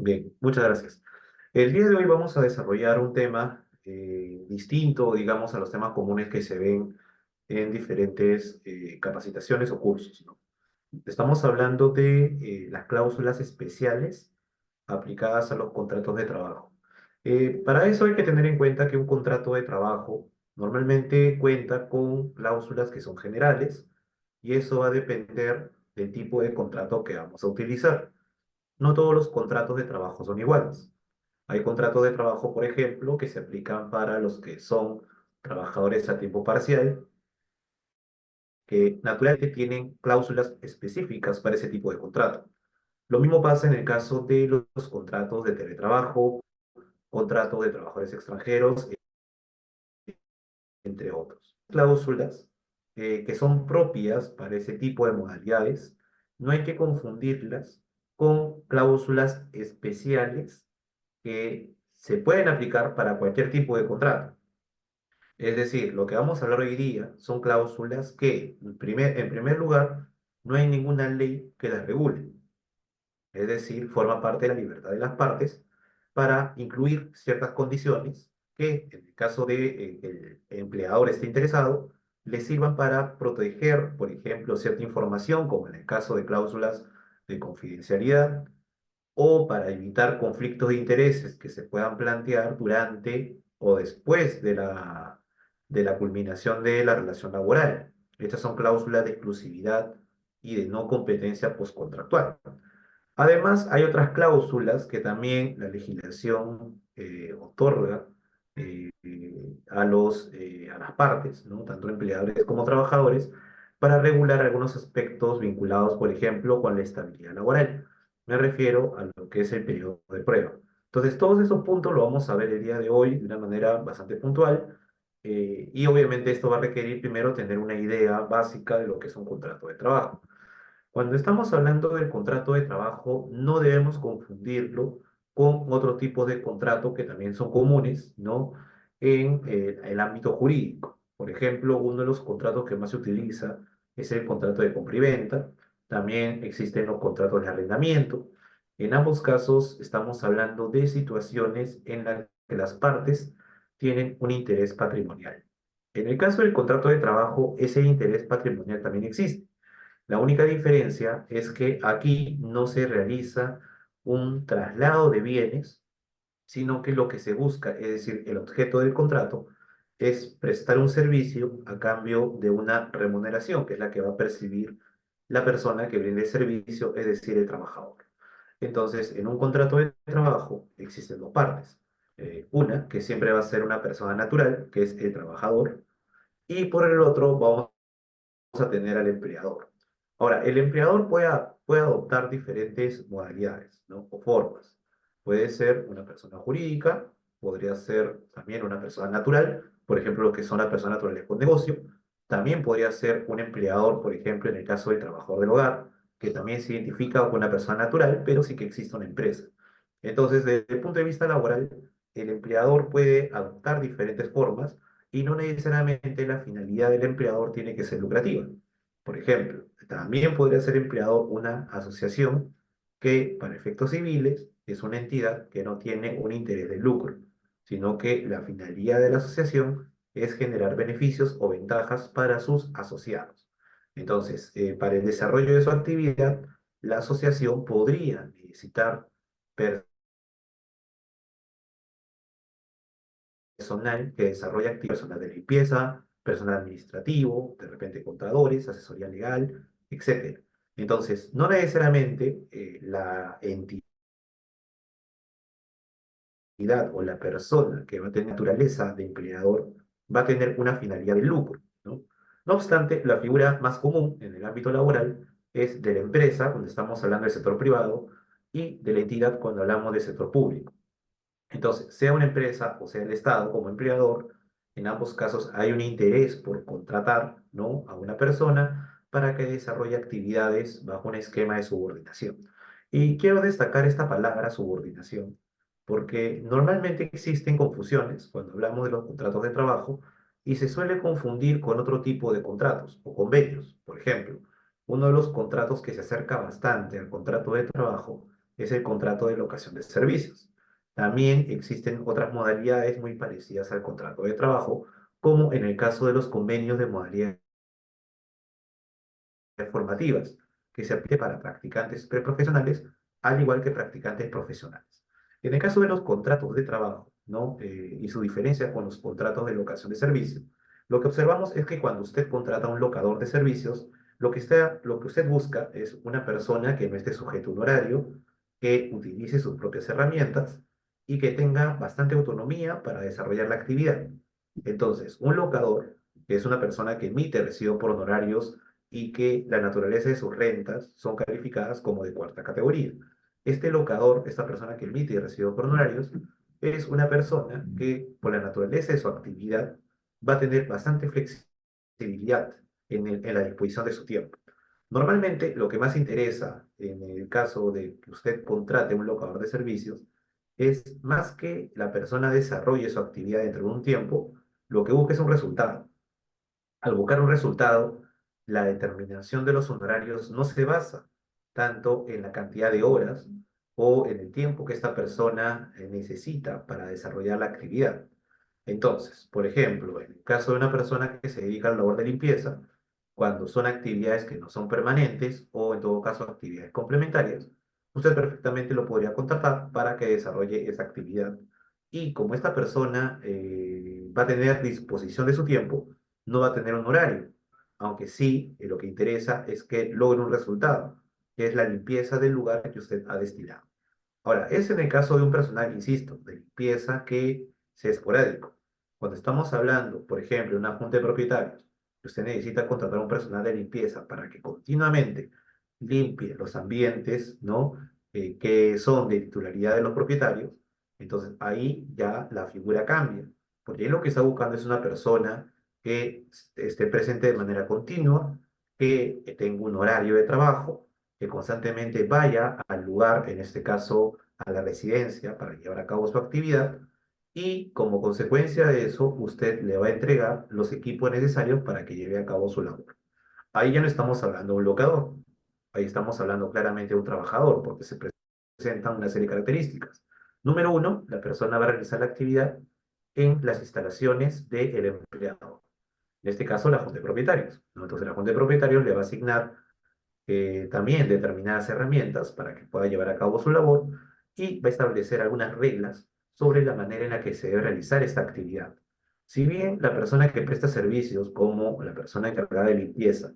Bien, muchas gracias. El día de hoy vamos a desarrollar un tema distinto, digamos, a los temas comunes que se ven en diferentes capacitaciones o cursos, ¿no? Estamos hablando de las cláusulas especiales aplicadas a los contratos de trabajo. Para eso hay que tener en cuenta que un contrato de trabajo normalmente cuenta con cláusulas que son generales y eso va a depender del tipo de contrato que vamos a utilizar. No todos los contratos de trabajo son iguales. Hay contratos de trabajo, por ejemplo, que se aplican para los que son trabajadores a tiempo parcial, que naturalmente tienen cláusulas específicas para ese tipo de contrato. Lo mismo pasa en el caso de los contratos de teletrabajo, contratos de trabajadores extranjeros, entre otros. Cláusulas que son propias para ese tipo de modalidades, no hay que confundirlas con cláusulas especiales que se pueden aplicar para cualquier tipo de contrato. Es decir, lo que vamos a hablar hoy día son cláusulas que, en primer lugar, no hay ninguna ley que las regule. Es decir, forma parte de la libertad de las partes para incluir ciertas condiciones que, en el caso de que el empleador esté interesado, le sirvan para proteger, por ejemplo, cierta información, como en el caso de cláusulas de confidencialidad, o para evitar conflictos de intereses que se puedan plantear durante o después de la culminación de la relación laboral. Estas son cláusulas de exclusividad y de no competencia postcontractual. Además, hay otras cláusulas que también la legislación otorga a las partes, ¿no? Tanto empleadores como trabajadores, para regular algunos aspectos vinculados, por ejemplo, con la estabilidad laboral. Me refiero a lo que es el periodo de prueba. Entonces, todos esos puntos lo vamos a ver el día de hoy de una manera bastante puntual. Y obviamente esto va a requerir primero tener una idea básica de lo que es un contrato de trabajo. Cuando estamos hablando del contrato de trabajo, no debemos confundirlo con otro tipo de contrato que también son comunes, ¿no? En el ámbito jurídico. Por ejemplo, uno de los contratos que más se utiliza es el contrato de compra y venta. También existen los contratos de arrendamiento. En ambos casos estamos hablando de situaciones en las que las partes tienen un interés patrimonial. En el caso del contrato de trabajo, ese interés patrimonial también existe. La única diferencia es que aquí no se realiza un traslado de bienes, sino que lo que se busca, es decir, el objeto del contrato, es prestar un servicio a cambio de una remuneración, que es la que va a percibir la persona que brinde el servicio, es decir, el trabajador. Entonces, en un contrato de trabajo existen dos partes. Una, que siempre va a ser una persona natural, que es el trabajador, y por el otro vamos a tener al empleador. Ahora, el empleador puede adoptar diferentes modalidades, ¿no? O formas. Puede ser una persona jurídica, podría ser también una persona natural, por ejemplo, lo que son las personas naturales con negocio. También podría ser un empleador, por ejemplo, en el caso del trabajador del hogar, que también se identifica con una persona natural, pero sí que existe una empresa. Entonces, desde el punto de vista laboral, el empleador puede adoptar diferentes formas y no necesariamente la finalidad del empleador tiene que ser lucrativa. Por ejemplo, también podría ser empleado una asociación que, para efectos civiles, es una entidad que no tiene un interés de lucro, sino que la finalidad de la asociación es generar beneficios o ventajas para sus asociados. Entonces, para el desarrollo de su actividad, la asociación podría necesitar personal que desarrolla actividades, personal de limpieza, personal administrativo, de repente contadores, asesoría legal, etcétera. Entonces, no necesariamente la entidad o la persona que va a tener naturaleza de empleador va a tener una finalidad de lucro, ¿no? No obstante, la figura más común en el ámbito laboral es de la empresa, cuando estamos hablando del sector privado, y de la entidad cuando hablamos del sector público. Entonces, sea una empresa o sea el Estado como empleador, en ambos casos hay un interés por contratar, ¿no?, a una persona para que desarrolle actividades bajo un esquema de subordinación. Y quiero destacar esta palabra subordinación, porque normalmente existen confusiones cuando hablamos de los contratos de trabajo y se suele confundir con otro tipo de contratos o convenios. Por ejemplo, uno de los contratos que se acerca bastante al contrato de trabajo es el contrato de locación de servicios. También existen otras modalidades muy parecidas al contrato de trabajo, como en el caso de los convenios de modalidades formativas, que se aplique para practicantes preprofesionales, al igual que practicantes profesionales. En el caso de los contratos de trabajo, ¿no? Y su diferencia con los contratos de locación de servicios, lo que observamos es que cuando usted contrata a un locador de servicios, lo que usted busca es una persona que no esté sujeto a un horario, que utilice sus propias herramientas y que tenga bastante autonomía para desarrollar la actividad. Entonces, un locador, que es una persona que emite recibo por honorarios y que la naturaleza de sus rentas son calificadas como de cuarta categoría. Este locador, esta persona que emite y recibe por honorarios, es una persona que, por la naturaleza de su actividad, va a tener bastante flexibilidad en la disposición de su tiempo. Normalmente, lo que más interesa en el caso de que usted contrate un locador de servicios es más que la persona desarrolle su actividad dentro de un tiempo, lo que busca es un resultado. Al buscar un resultado, la determinación de los honorarios no se basa tanto en la cantidad de horas o en el tiempo que esta persona necesita para desarrollar la actividad. Entonces, por ejemplo, en el caso de una persona que se dedica a la labor de limpieza, cuando son actividades que no son permanentes o en todo caso actividades complementarias, usted perfectamente lo podría contratar para que desarrolle esa actividad. Y como esta persona va a tener disposición de su tiempo, no va a tener un horario, aunque sí lo que interesa es que logre un resultado, que es la limpieza del lugar que usted ha destinado. Ahora, es en el caso de un personal, insisto, de limpieza que sea esporádico. Cuando estamos hablando, por ejemplo, de una junta de propietarios, que usted necesita contratar a un personal de limpieza para que continuamente limpie los ambientes, ¿no? Que son de titularidad de los propietarios, entonces ahí ya la figura cambia, porque ahí lo que está buscando es una persona que esté presente de manera continua, que tenga un horario de trabajo, que constantemente vaya al lugar, en este caso a la residencia, para llevar a cabo su actividad, y como consecuencia de eso, usted le va a entregar los equipos necesarios para que lleve a cabo su labor. Ahí ya no estamos hablando de un locador, ahí estamos hablando claramente de un trabajador, porque se presentan una serie de características. Número uno, la persona va a realizar la actividad en las instalaciones del empleado. En este caso, la Junta de Propietarios, ¿no? Entonces, la Junta de Propietarios le va a asignar también determinadas herramientas para que pueda llevar a cabo su labor y va a establecer algunas reglas sobre la manera en la que se debe realizar esta actividad. Si bien la persona que presta servicios, como la persona encargada de limpieza,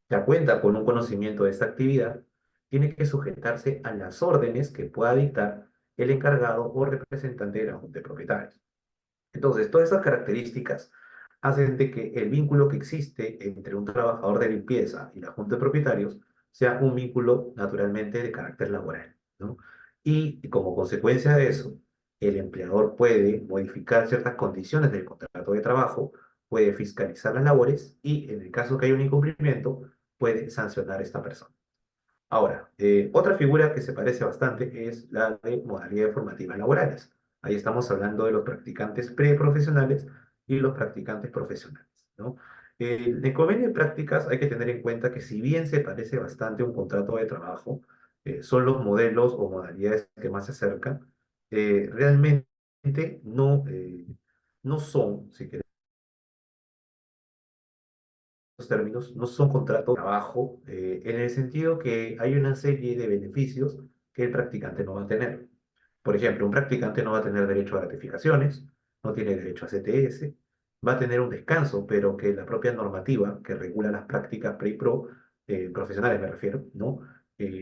ya cuenta con un conocimiento de esta actividad, tiene que sujetarse a las órdenes que pueda dictar el encargado o representante de la Junta de Propietarios. Entonces, todas esas características hacen de que el vínculo que existe entre un trabajador de limpieza y la junta de propietarios sea un vínculo naturalmente de carácter laboral, ¿no? Y como consecuencia de eso, el empleador puede modificar ciertas condiciones del contrato de trabajo, puede fiscalizar las labores y, en el caso que haya un incumplimiento, puede sancionar a esta persona. Ahora, otra figura que se parece bastante es la de modalidades formativas laborales. Ahí estamos hablando de los practicantes preprofesionales y los practicantes profesionales, ¿no? El convenio de prácticas hay que tener en cuenta que si bien se parece bastante a un contrato de trabajo, son los modelos o modalidades que más se acercan, realmente no son, si términos, no son contratos de trabajo, en el sentido que hay una serie de beneficios que el practicante no va a tener. Por ejemplo, un practicante no va a tener derecho a gratificaciones, no tiene derecho a CTS, va a tener un descanso, pero que la propia normativa que regula las prácticas pre y pro, profesionales me refiero, ¿no?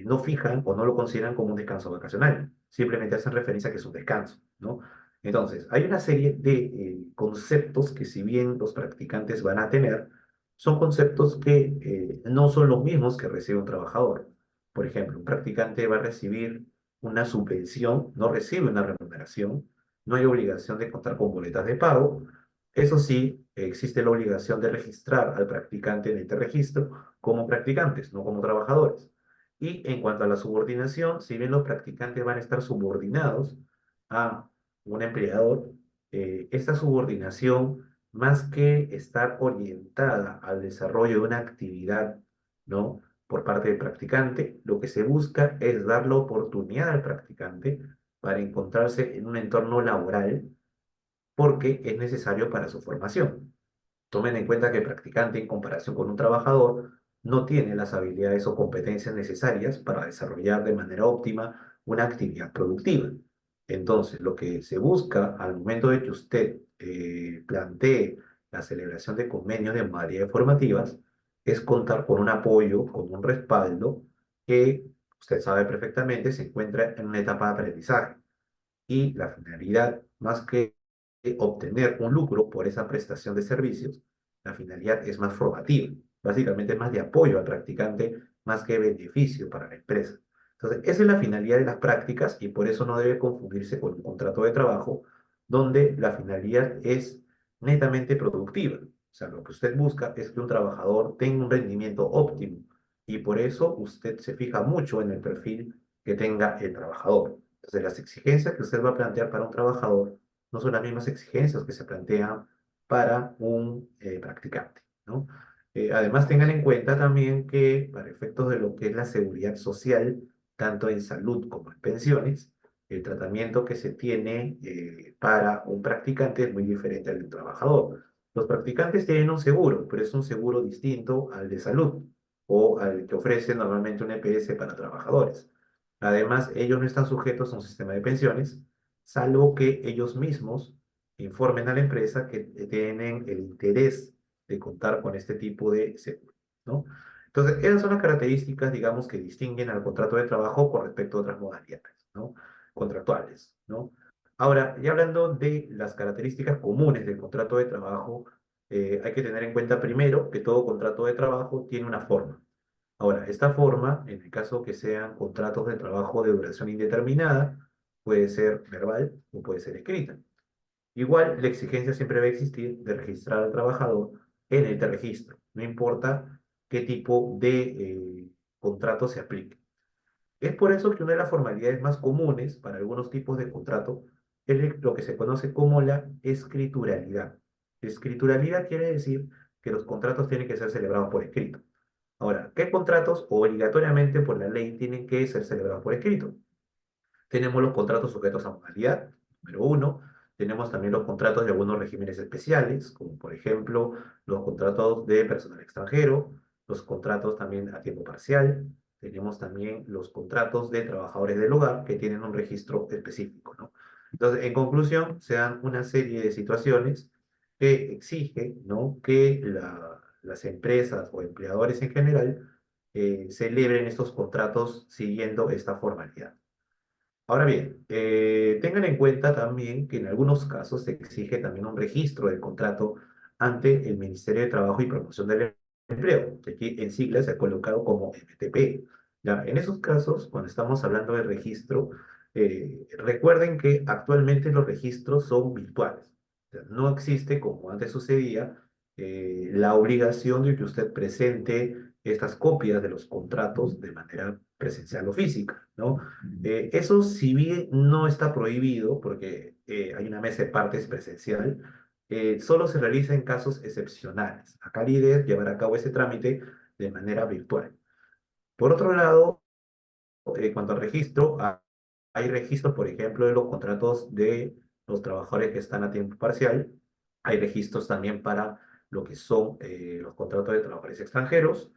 No fijan o no lo consideran como un descanso vacacional, simplemente hacen referencia a que es un descanso, ¿no? Entonces, hay una serie de conceptos que si bien los practicantes van a tener, son conceptos que no son los mismos que recibe un trabajador. Por ejemplo, un practicante va a recibir una subvención, no recibe una remuneración, no hay obligación de contar con boletas de pago. Eso sí, existe la obligación de registrar al practicante en este registro como practicantes, no como trabajadores. Y en cuanto a la subordinación, si bien los practicantes van a estar subordinados a un empleador, esta subordinación, más que estar orientada al desarrollo de una actividad, ¿no? por parte del practicante, lo que se busca es dar la oportunidad al practicante para encontrarse en un entorno laboral porque es necesario para su formación. Tomen en cuenta que el practicante, en comparación con un trabajador, no tiene las habilidades o competencias necesarias para desarrollar de manera óptima una actividad productiva. Entonces, lo que se busca al momento de que usted plantee la celebración de convenios de modalidades formativas es contar con un apoyo, con un respaldo que usted sabe perfectamente se encuentra en una etapa de aprendizaje y la finalidad, más que obtener un lucro por esa prestación de servicios, la finalidad es más formativa, básicamente es más de apoyo al practicante, más que beneficio para la empresa. Entonces, esa es la finalidad de las prácticas y por eso no debe confundirse con un contrato de trabajo donde la finalidad es netamente productiva. O sea, lo que usted busca es que un trabajador tenga un rendimiento óptimo y por eso usted se fija mucho en el perfil que tenga el trabajador. Entonces, las exigencias que usted va a plantear para un trabajador no son las mismas exigencias que se plantean para un practicante, ¿no? Además, tengan en cuenta también que para efectos de lo que es la seguridad social, tanto en salud como en pensiones, el tratamiento que se tiene para un practicante es muy diferente al de un trabajador. Los practicantes tienen un seguro, pero es un seguro distinto al de salud o al que ofrece normalmente un EPS para trabajadores. Además, ellos no están sujetos a un sistema de pensiones, salvo que ellos mismos informen a la empresa que tienen el interés de contar con este tipo de seguro, ¿no? Entonces, esas son las características, digamos, que distinguen al contrato de trabajo con respecto a otras modalidades, ¿no? Contractuales, ¿no? Ahora, ya hablando de las características comunes del contrato de trabajo, hay que tener en cuenta primero que todo contrato de trabajo tiene una forma. Ahora, esta forma, en el caso que sean contratos de trabajo de duración indeterminada, puede ser verbal o puede ser escrita. Igual, la exigencia siempre va a existir de registrar al trabajador en el registro, no importa qué tipo de contrato se aplique. Es por eso que una de las formalidades más comunes para algunos tipos de contrato es lo que se conoce como la escrituralidad. Escrituralidad quiere decir que los contratos tienen que ser celebrados por escrito. Ahora, ¿qué contratos obligatoriamente por la ley tienen que ser celebrados por escrito? Tenemos los contratos sujetos a modalidad, número uno. Tenemos también los contratos de algunos regímenes especiales, como por ejemplo los contratos de personal extranjero, los contratos también a tiempo parcial. Tenemos también los contratos de trabajadores del hogar que tienen un registro específico, ¿no? Entonces, en conclusión, se dan una serie de situaciones que exigen, ¿no?, que las empresas o empleadores en general celebren estos contratos siguiendo esta formalidad. Ahora bien, tengan en cuenta también que en algunos casos se exige también un registro del contrato ante el Ministerio de Trabajo y Promoción del Empleo, que aquí en siglas se ha colocado como MTP. Ya, en esos casos, cuando estamos hablando de registro, recuerden que actualmente los registros son virtuales. O sea, no existe, como antes sucedía, la obligación de que usted presente estas copias de los contratos de manera presencial o física, ¿no? Eso, si bien no está prohibido, porque hay una mesa de partes presencial, solo se realiza en casos excepcionales. Acá la idea es llevar a cabo ese trámite de manera virtual. Por otro lado, en cuanto al registro, hay registros, por ejemplo, de los contratos de los trabajadores que están a tiempo parcial. Hay registros también para lo que son los contratos de trabajadores extranjeros.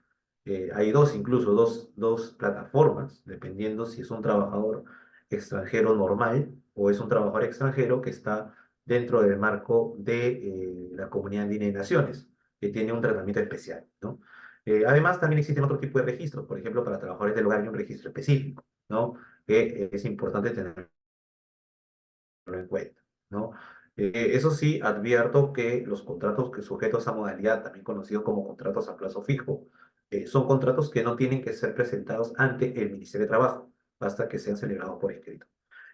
Hay dos, incluso dos plataformas, dependiendo si es un trabajador extranjero normal o es un trabajador extranjero que está dentro del marco de la Comunidad Andina de Naciones, que tiene un tratamiento especial, ¿no? Además, también existen otro tipo de registros, por ejemplo, para trabajadores del hogar hay un registro específico, ¿no? Que es importante tenerlo en cuenta, ¿no? Eso sí, advierto que los contratos que sujetos a modalidad, también conocidos como contratos a plazo fijo, son contratos que no tienen que ser presentados ante el Ministerio de Trabajo, basta que sean celebrados por escrito.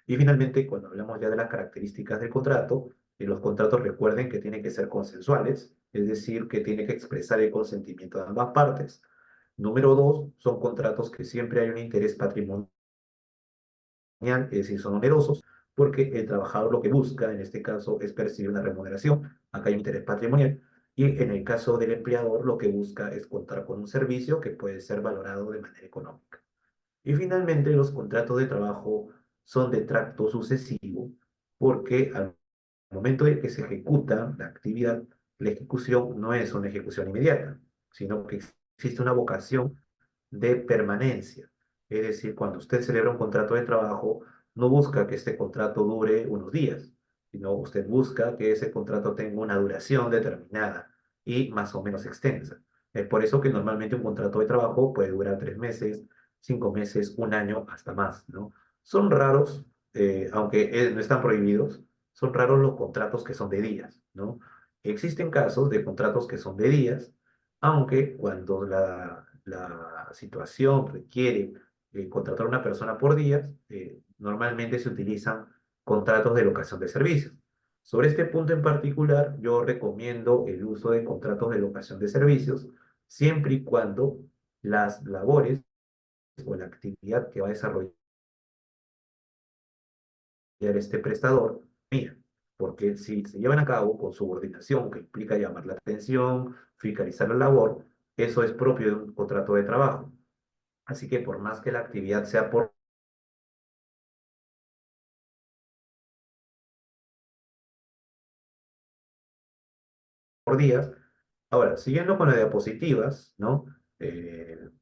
Y finalmente, cuando hablamos ya de las características del contrato, los contratos recuerden que tienen que ser consensuales, es decir, que tiene que expresar el consentimiento de ambas partes. Número dos, son contratos que siempre hay un interés patrimonial, es decir, son onerosos, porque el trabajador lo que busca, en este caso, es percibir una remuneración. Acá hay un interés patrimonial. Y en el caso del empleador, lo que busca es contar con un servicio que puede ser valorado de manera económica. Y finalmente, los contratos de trabajo son de tracto sucesivo porque al momento de que se ejecuta la actividad, la ejecución no es una ejecución inmediata, sino que existe una vocación de permanencia. Es decir, cuando usted celebra un contrato de trabajo, no busca que este contrato dure unos días, sino usted busca que ese contrato tenga una duración determinada y más o menos extensa. Es por eso que normalmente un contrato de trabajo puede durar 3 meses, 5 meses, un año, hasta más, ¿no? Son raros, aunque no están prohibidos, son raros los contratos que son de días, ¿no? Existen casos de contratos que son de días, aunque cuando la situación requiere contratar a una persona por días, normalmente se utilizan contratos de locación de servicios. Sobre este punto en particular, yo recomiendo el uso de contratos de locación de servicios, siempre y cuando las labores o la actividad que va a desarrollar este prestador, mira, porque si se llevan a cabo con subordinación, que implica llamar la atención, fiscalizar la labor, eso es propio de un contrato de trabajo. Así que por más que la actividad sea por días. Ahora, siguiendo con las diapositivas, ¿no?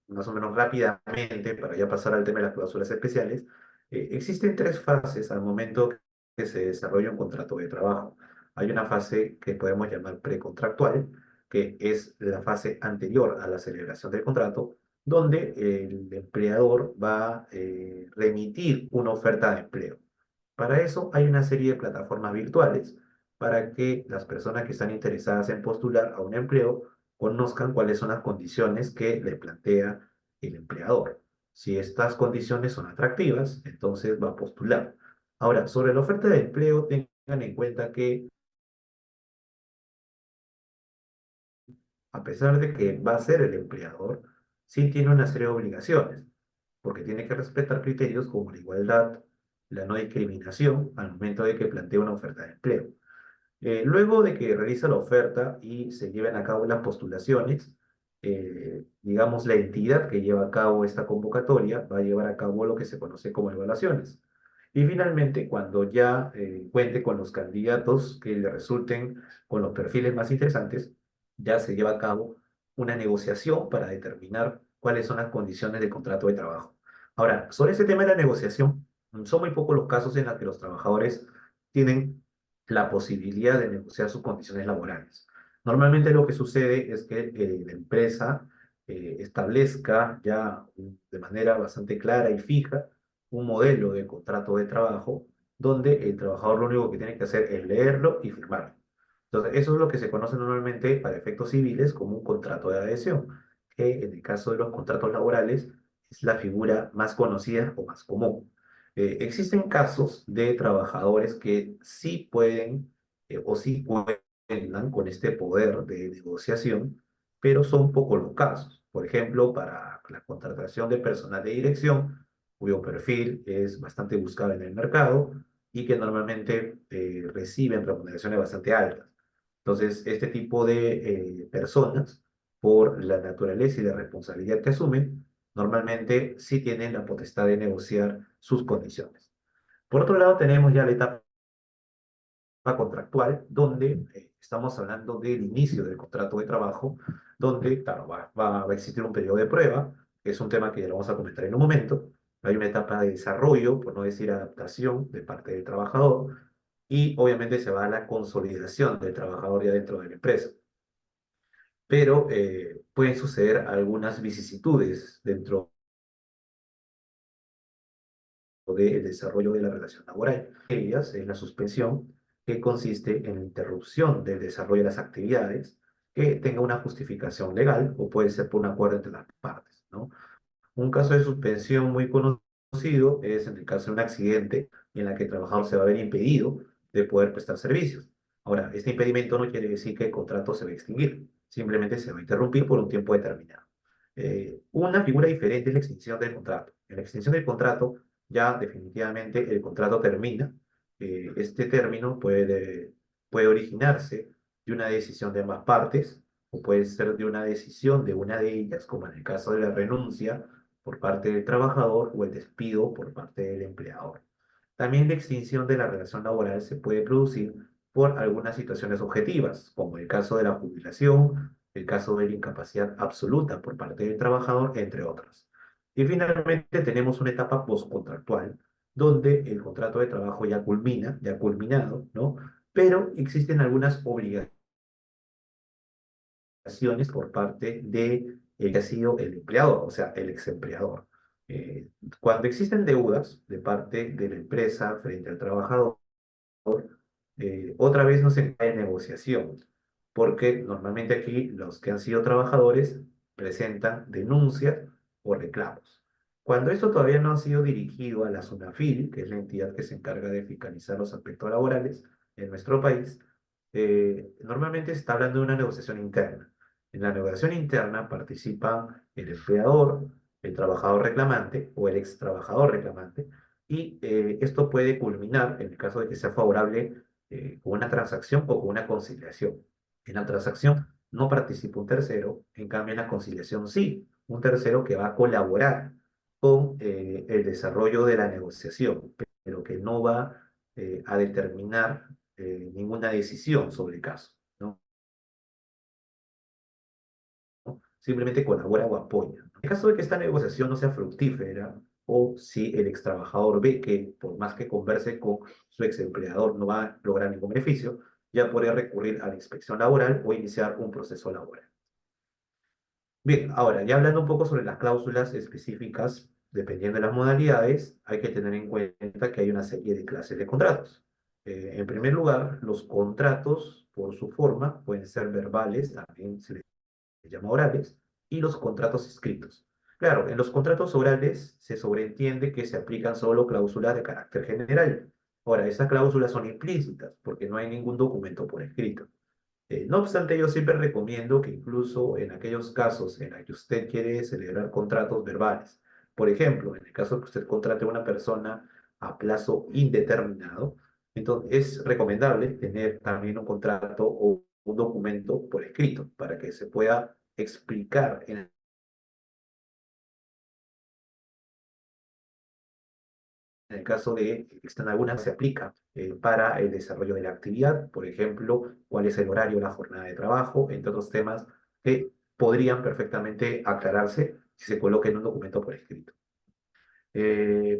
Más o menos rápidamente, para ya pasar al tema de las cláusulas especiales, existen tres fases al momento que se desarrolla un contrato de trabajo. Hay una fase que podemos llamar precontractual, que es la fase anterior a la celebración del contrato, donde el empleador va a remitir una oferta de empleo. Para eso hay una serie de plataformas virtuales para que las personas que están interesadas en postular a un empleo conozcan cuáles son las condiciones que le plantea el empleador. Si estas condiciones son atractivas, entonces va a postular. Ahora, sobre la oferta de empleo, tengan en cuenta que a pesar de que va a ser el empleador, sí tiene una serie de obligaciones, porque tiene que respetar criterios como la igualdad, la no discriminación al momento de que plantea una oferta de empleo. Luego de que realiza la oferta y se lleven a cabo las postulaciones, digamos, la entidad que lleva a cabo esta convocatoria va a llevar a cabo lo que se conoce como evaluaciones. Y finalmente, cuando ya cuente con los candidatos que le resulten con los perfiles más interesantes, ya se lleva a cabo una negociación para determinar cuáles son las condiciones de contrato de trabajo. Ahora, sobre ese tema de la negociación, son muy pocos los casos en los que los trabajadores tienen la posibilidad de negociar sus condiciones laborales. Normalmente lo que sucede es que la empresa establezca ya de manera bastante clara y fija un modelo de contrato de trabajo donde el trabajador lo único que tiene que hacer es leerlo y firmarlo. Entonces, eso es lo que se conoce normalmente para efectos civiles como un contrato de adhesión, que en el caso de los contratos laborales es la figura más conocida o más común. Existen casos de trabajadores que sí pueden o sí cuentan con este poder de negociación, pero son pocos los casos. Por ejemplo, para la contratación de personal de dirección, cuyo perfil es bastante buscado en el mercado y que normalmente reciben remuneraciones bastante altas. Entonces, este tipo de personas, por la naturaleza y la responsabilidad que asumen, normalmente sí tienen la potestad de negociar sus condiciones. Por otro lado, tenemos ya la etapa contractual, donde estamos hablando del inicio del contrato de trabajo, donde, claro, va a existir un periodo de prueba, que es un tema que ya lo vamos a comentar en un momento. Hay una etapa de desarrollo, por no decir adaptación, de parte del trabajador, y obviamente se va a la consolidación del trabajador ya dentro de la empresa. Pero pueden suceder algunas vicisitudes dentro del desarrollo de la relación laboral. Ellas es la suspensión, que consiste en la interrupción del desarrollo de las actividades que tenga una justificación legal o puede ser por un acuerdo entre las partes, ¿no? Un caso de suspensión muy conocido es en el caso de un accidente en la que el trabajador se va a ver impedido de poder prestar servicios. Ahora, este impedimento no quiere decir que el contrato se va a extinguir, simplemente se va a interrumpir por un tiempo determinado. Una figura diferente es la extinción del contrato. En la extinción del contrato, ya definitivamente el contrato termina. Este término puede originarse de una decisión de ambas partes, o puede ser de una decisión de una de ellas, como en el caso de la renuncia por parte del trabajador o el despido por parte del empleador. También la extinción de la relación laboral se puede producir por algunas situaciones objetivas, como el caso de la jubilación, el caso de la incapacidad absoluta por parte del trabajador, entre otras. Y finalmente tenemos una etapa postcontractual, donde el contrato de trabajo ya culmina, ya ha culminado, ¿no? Pero existen algunas obligaciones por parte de el que ha sido el empleador, o sea, el exempleador. Eh, Cuando existen deudas de parte de la empresa frente al trabajador, otra vez no se cae en negociación, porque normalmente aquí los que han sido trabajadores presentan denuncias o reclamos. Cuando esto todavía no ha sido dirigido a la SUNAFIL, que es la entidad que se encarga de fiscalizar los aspectos laborales en nuestro país, normalmente se está hablando de una negociación interna. En la negociación interna participan el empleador, el trabajador reclamante o el ex trabajador reclamante, y esto puede culminar, en el caso de que sea favorable, con una transacción o con una conciliación. En la transacción no participa un tercero, en cambio en la conciliación sí, un tercero que va a colaborar con el desarrollo de la negociación, pero que no va a determinar ninguna decisión sobre el caso, ¿no? Simplemente colabora o apoya. En el caso de que esta negociación no sea fructífera, o si el ex trabajador ve que por más que converse con su ex empleador no va a lograr ningún beneficio, ya podría recurrir a la inspección laboral o iniciar un proceso laboral. Bien, ahora ya hablando un poco sobre las cláusulas específicas, dependiendo de las modalidades, hay que tener en cuenta que hay una serie de clases de contratos. En primer lugar, los contratos, por su forma, pueden ser verbales, también se les llama orales, y los contratos escritos. Claro, en los contratos orales se sobreentiende que se aplican solo cláusulas de carácter general. Ahora, esas cláusulas son implícitas porque no hay ningún documento por escrito. No obstante, yo siempre recomiendo que incluso en aquellos casos en los que usted quiere celebrar contratos verbales, por ejemplo, en el caso de que usted contrate a una persona a plazo indeterminado, entonces es recomendable tener también un contrato o un documento por escrito para que se pueda explicar en el caso de que existen algunas, se aplica para el desarrollo de la actividad, por ejemplo, cuál es el horario, la jornada de trabajo, entre otros temas que podrían perfectamente aclararse si se coloca en un documento por escrito.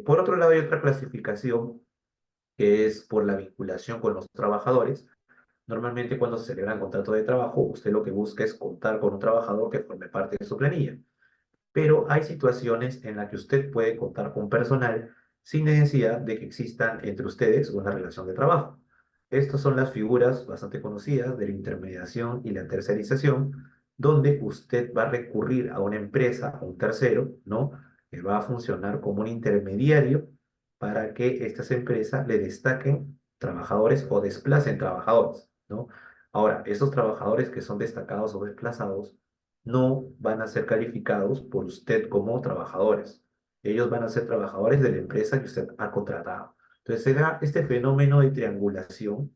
Por otro lado, hay otra clasificación que es por la vinculación con los trabajadores. Normalmente cuando se celebra el contrato de trabajo, usted lo que busca es contar con un trabajador que forme parte de su planilla, pero hay situaciones en las que usted puede contar con personal sin necesidad de que existan entre ustedes una relación de trabajo. Estas son las figuras bastante conocidas de la intermediación y la tercerización, donde usted va a recurrir a una empresa, a un tercero, ¿no? Que va a funcionar como un intermediario para que estas empresas le destaquen trabajadores o desplacen trabajadores, ¿no? Ahora, esos trabajadores que son destacados o desplazados no van a ser calificados por usted como trabajadores. Ellos van a ser trabajadores de la empresa que usted ha contratado. Entonces se da este fenómeno de triangulación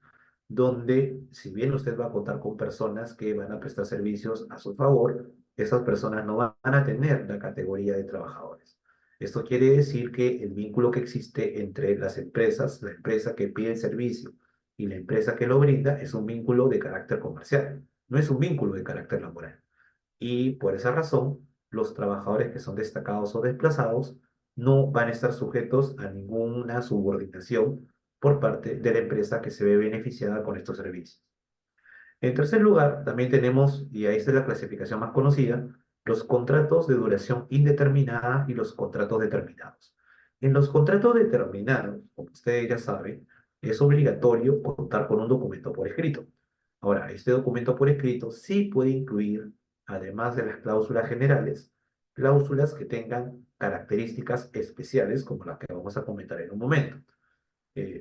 donde si bien usted va a contar con personas que van a prestar servicios a su favor, esas personas no van a tener la categoría de trabajadores. Esto quiere decir que el vínculo que existe entre las empresas, la empresa que pide el servicio y la empresa que lo brinda, es un vínculo de carácter comercial, no es un vínculo de carácter laboral. Y por esa razón, los trabajadores que son destacados o desplazados no van a estar sujetos a ninguna subordinación por parte de la empresa que se ve beneficiada con estos servicios. En tercer lugar, también tenemos, y ahí está la clasificación más conocida, los contratos de duración indeterminada y los contratos determinados. En los contratos determinados, como ustedes ya saben, es obligatorio contar con un documento por escrito. Ahora, este documento por escrito sí puede incluir, además de las cláusulas generales, cláusulas que tengan características especiales, como las que vamos a comentar en un momento.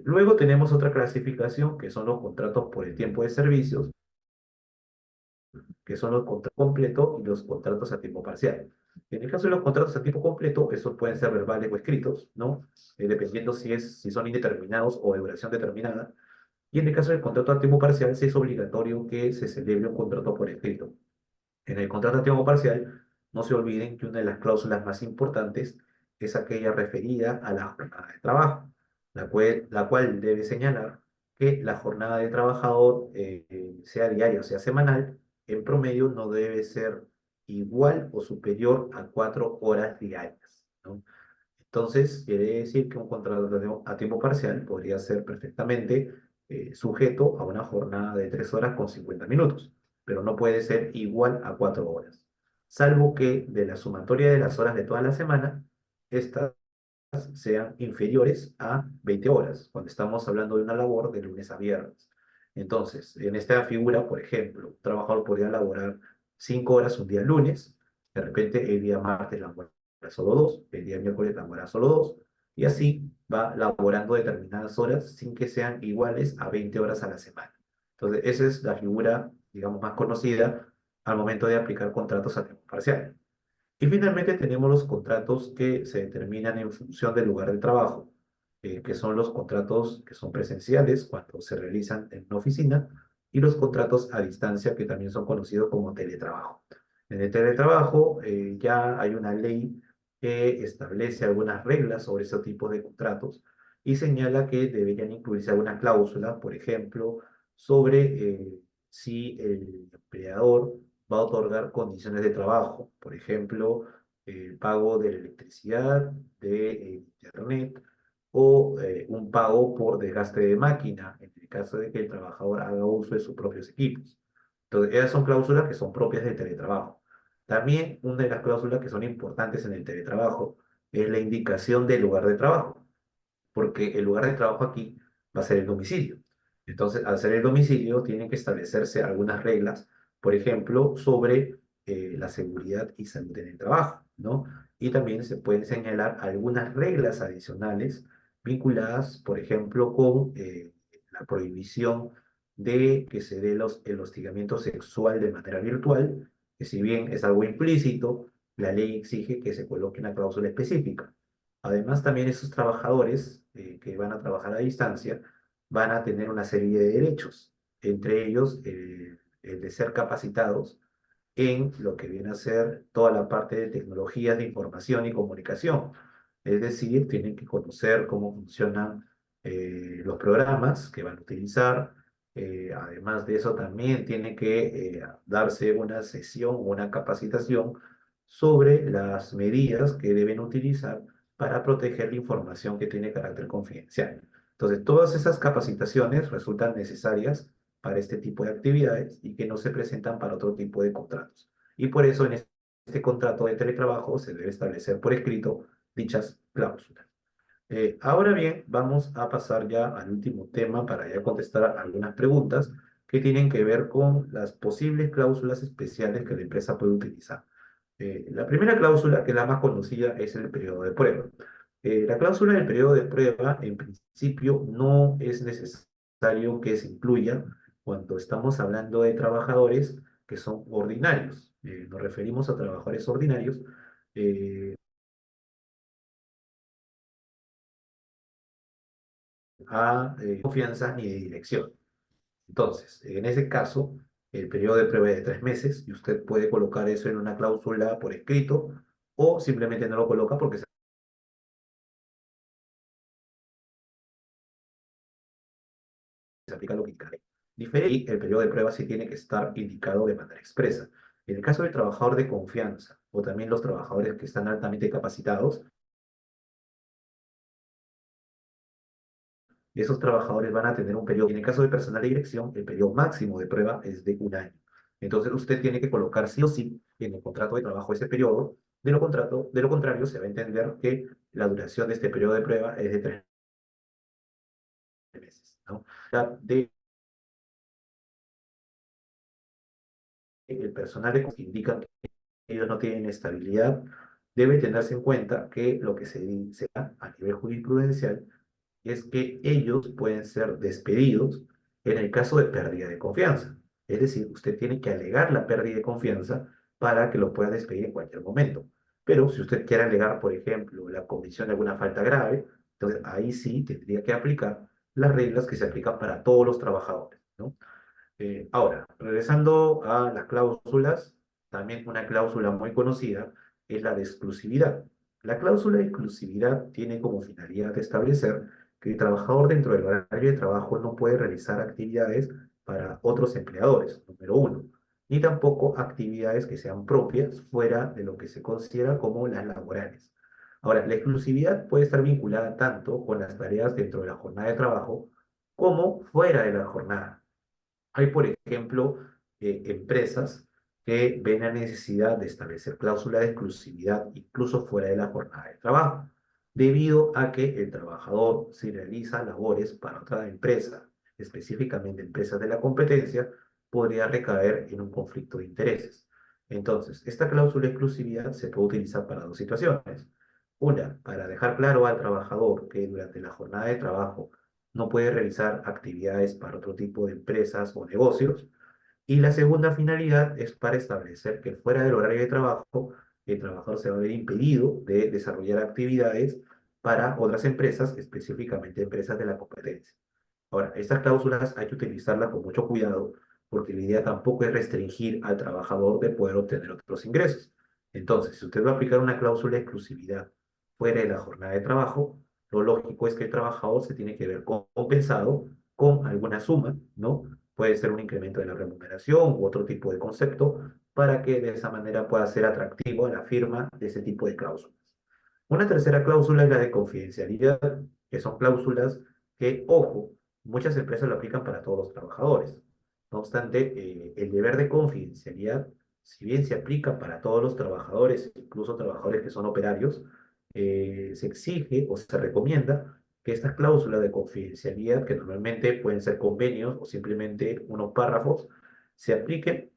Luego tenemos otra clasificación, que son los contratos por el tiempo de servicios, que son los contratos completos y los contratos a tiempo parcial. En el caso de los contratos a tiempo completo, esos pueden ser verbales o escritos, ¿no? Dependiendo si son indeterminados o de duración determinada. Y en el caso del contrato a tiempo parcial, sí es obligatorio que se celebre un contrato por escrito. En el contrato a tiempo parcial, no se olviden que una de las cláusulas más importantes es aquella referida a la jornada de trabajo, la cual debe señalar que la jornada de trabajador, sea diaria o sea semanal, en promedio no debe ser igual o superior a 4 horas diarias, ¿no? Entonces, quiere decir que un contrato a tiempo parcial podría ser perfectamente sujeto a una jornada de 3 horas con 50 minutos, pero no puede ser igual a 4 horas, salvo que de la sumatoria de las horas de toda la semana, estas sean inferiores a 20 horas, cuando estamos hablando de una labor de lunes a viernes. Entonces, en esta figura, por ejemplo, un trabajador podría laborar 5 horas un día lunes, de repente el día martes labora solo 2, el día miércoles labora solo 2, y así va laborando determinadas horas sin que sean iguales a 20 horas a la semana. Entonces, esa es la figura, digamos, más conocida al momento de aplicar contratos a tiempo parcial. Y finalmente tenemos los contratos que se determinan en función del lugar de trabajo, que son los contratos que son presenciales cuando se realizan en una oficina y los contratos a distancia que también son conocidos como teletrabajo. En el teletrabajo ya hay una ley que establece algunas reglas sobre ese tipo de contratos y señala que deberían incluirse algunas cláusulas, por ejemplo, sobre si el empleador va a otorgar condiciones de trabajo, por ejemplo, el pago de la electricidad, de internet o un pago por desgaste de máquina, en el caso de que el trabajador haga uso de sus propios equipos. Entonces, esas son cláusulas que son propias del teletrabajo. También una de las cláusulas que son importantes en el teletrabajo es la indicación del lugar de trabajo, porque el lugar de trabajo aquí va a ser el domicilio. Entonces, al ser el domicilio, tienen que establecerse algunas reglas, por ejemplo, sobre la seguridad y salud en el trabajo, ¿no? Y también se pueden señalar algunas reglas adicionales vinculadas, por ejemplo, con la prohibición de que se dé el hostigamiento sexual de manera virtual, que si bien es algo implícito, la ley exige que se coloque una cláusula específica. Además, también esos trabajadores que van a trabajar a distancia van a tener una serie de derechos, entre ellos el de ser capacitados en lo que viene a ser toda la parte de tecnologías de información y comunicación. Es decir, tienen que conocer cómo funcionan los programas que van a utilizar. Además de eso, también tiene que darse una sesión o una capacitación sobre las medidas que deben utilizar para proteger la información que tiene carácter confidencial. Entonces, todas esas capacitaciones resultan necesarias para este tipo de actividades y que no se presentan para otro tipo de contratos. Y por eso en este contrato de teletrabajo se debe establecer por escrito dichas cláusulas. Ahora bien, vamos a pasar ya al último tema para ya contestar algunas preguntas que tienen que ver con las posibles cláusulas especiales que la empresa puede utilizar. La primera cláusula, que es la más conocida, es el periodo de prueba. La cláusula del periodo de prueba, en principio, no es necesario que se incluya cuando estamos hablando de trabajadores que son ordinarios. Nos referimos a trabajadores ordinarios a confianza ni de dirección. Entonces, en ese caso, el periodo de prueba es de 3 meses y usted puede colocar eso en una cláusula por escrito o simplemente no lo coloca porque se aplica lo que indica la ley. Diferente, y el periodo de prueba sí tiene que estar indicado de manera expresa. En el caso del trabajador de confianza o también los trabajadores que están altamente capacitados, esos trabajadores van a tener un periodo. En el caso de personal de dirección, el periodo máximo de prueba es de 1 año. Entonces, usted tiene que colocar sí o sí en el contrato de trabajo ese periodo. De lo contrario, se va a entender que la duración de este periodo de prueba es de 3 meses, ¿no? De el personal de confianza indica que ellos no tienen estabilidad, debe tenerse en cuenta que lo que se dice a nivel jurisprudencial es que ellos pueden ser despedidos en el caso de pérdida de confianza. Es decir, usted tiene que alegar la pérdida de confianza para que lo pueda despedir en cualquier momento. Pero si usted quiere alegar, por ejemplo, la comisión de alguna falta grave, entonces ahí sí tendría que aplicar las reglas que se aplican para todos los trabajadores, ¿no? Ahora, regresando a las cláusulas, también una cláusula muy conocida es la de exclusividad. La cláusula de exclusividad tiene como finalidad establecer que el trabajador dentro del horario de trabajo no puede realizar actividades para otros empleadores, número uno, ni tampoco actividades que sean propias fuera de lo que se considera como las laborales. Ahora, la exclusividad puede estar vinculada tanto con las tareas dentro de la jornada de trabajo como fuera de la jornada. Hay, por ejemplo, empresas que ven la necesidad de establecer cláusulas de exclusividad incluso fuera de la jornada de trabajo, debido a que el trabajador, si realiza labores para otra empresa, específicamente empresas de la competencia, podría recaer en un conflicto de intereses. Entonces, esta cláusula de exclusividad se puede utilizar para dos situaciones. Una, para dejar claro al trabajador que durante la jornada de trabajo no puede realizar actividades para otro tipo de empresas o negocios. Y la segunda finalidad es para establecer que fuera del horario de trabajo, el trabajador se va a ver impedido de desarrollar actividades para otras empresas, específicamente empresas de la competencia. Ahora, estas cláusulas hay que utilizarlas con mucho cuidado porque la idea tampoco es restringir al trabajador de poder obtener otros ingresos. Entonces, si usted va a aplicar una cláusula de exclusividad fuera de la jornada de trabajo, lo lógico es que el trabajador se tiene que ver compensado con alguna suma, ¿no? Puede ser un incremento de la remuneración u otro tipo de concepto para que de esa manera pueda ser atractivo a la firma de ese tipo de cláusulas. Una tercera cláusula es la de confidencialidad, que son cláusulas que, ojo, muchas empresas lo aplican para todos los trabajadores. No obstante, el deber de confidencialidad, si bien se aplica para todos los trabajadores, incluso trabajadores que son operarios, se exige o se recomienda que estas cláusulas de confidencialidad, que normalmente pueden ser convenios o simplemente unos párrafos, se apliquen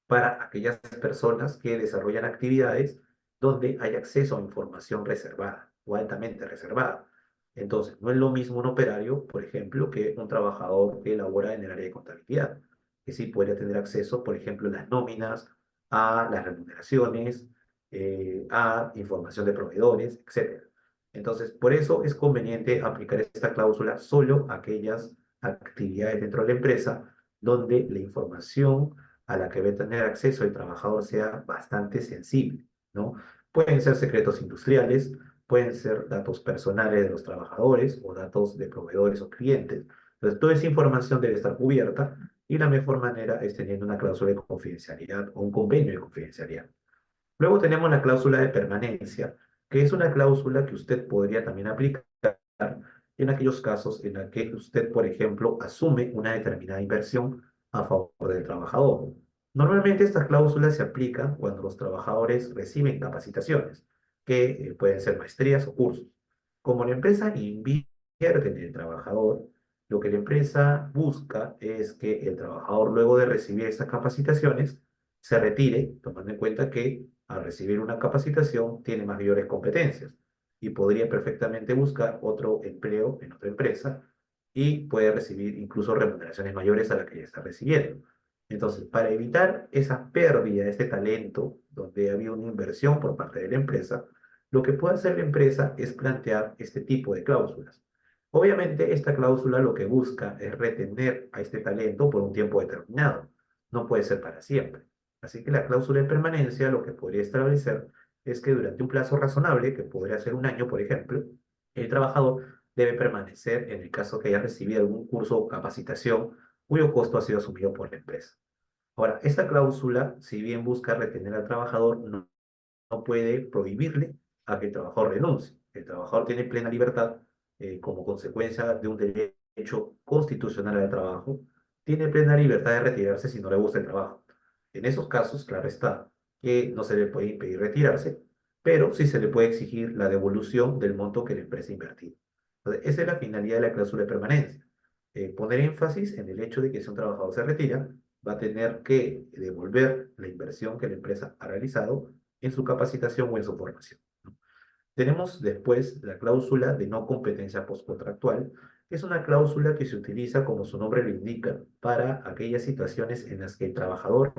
para aquellas personas que desarrollan actividades donde hay acceso a información reservada o altamente reservada. Entonces, no es lo mismo un operario, por ejemplo, que un trabajador que labora en el área de contabilidad, que sí podría tener acceso, por ejemplo, a las nóminas, a las remuneraciones, a información de proveedores, etcétera. Entonces, por eso es conveniente aplicar esta cláusula solo a aquellas actividades dentro de la empresa donde la información a la que debe tener acceso el trabajador sea bastante sensible, ¿no? Pueden ser secretos industriales, pueden ser datos personales de los trabajadores o datos de proveedores o clientes. Entonces, toda esa información debe estar cubierta y la mejor manera es teniendo una cláusula de confidencialidad o un convenio de confidencialidad. Luego tenemos la cláusula de permanencia, que es una cláusula que usted podría también aplicar en aquellos casos en los que usted, por ejemplo, asume una determinada inversión a favor del trabajador. Normalmente estas cláusulas se aplican cuando los trabajadores reciben capacitaciones, que pueden ser maestrías o cursos. Como la empresa invierte en el trabajador, lo que la empresa busca es que el trabajador, luego de recibir estas capacitaciones, se retire, tomando en cuenta que al recibir una capacitación tiene mayores competencias y podría perfectamente buscar otro empleo en otra empresa y puede recibir incluso remuneraciones mayores a las que ya está recibiendo. Entonces, para evitar esa pérdida de este talento, donde había una inversión por parte de la empresa, lo que puede hacer la empresa es plantear este tipo de cláusulas. Obviamente, esta cláusula lo que busca es retener a este talento por un tiempo determinado. No puede ser para siempre. Así que la cláusula de permanencia lo que podría establecer es que durante un plazo razonable, que podría ser un año, por ejemplo, el trabajador debe permanecer en el caso que haya recibido algún curso o capacitación cuyo costo ha sido asumido por la empresa. Ahora, esta cláusula, si bien busca retener al trabajador, no puede prohibirle a que el trabajador renuncie. El trabajador tiene plena libertad como consecuencia de un derecho constitucional al trabajo, tiene plena libertad de retirarse si no le gusta el trabajo. En esos casos, claro está, que no se le puede impedir retirarse, pero sí se le puede exigir la devolución del monto que la empresa ha invertido. Entonces, esa es la finalidad de la cláusula de permanencia. Poner énfasis en el hecho de que si un trabajador se retira, va a tener que devolver la inversión que la empresa ha realizado en su capacitación o en su formación. Tenemos después la cláusula de no competencia postcontractual, que es una cláusula que se utiliza, como su nombre lo indica, para aquellas situaciones en las que el trabajador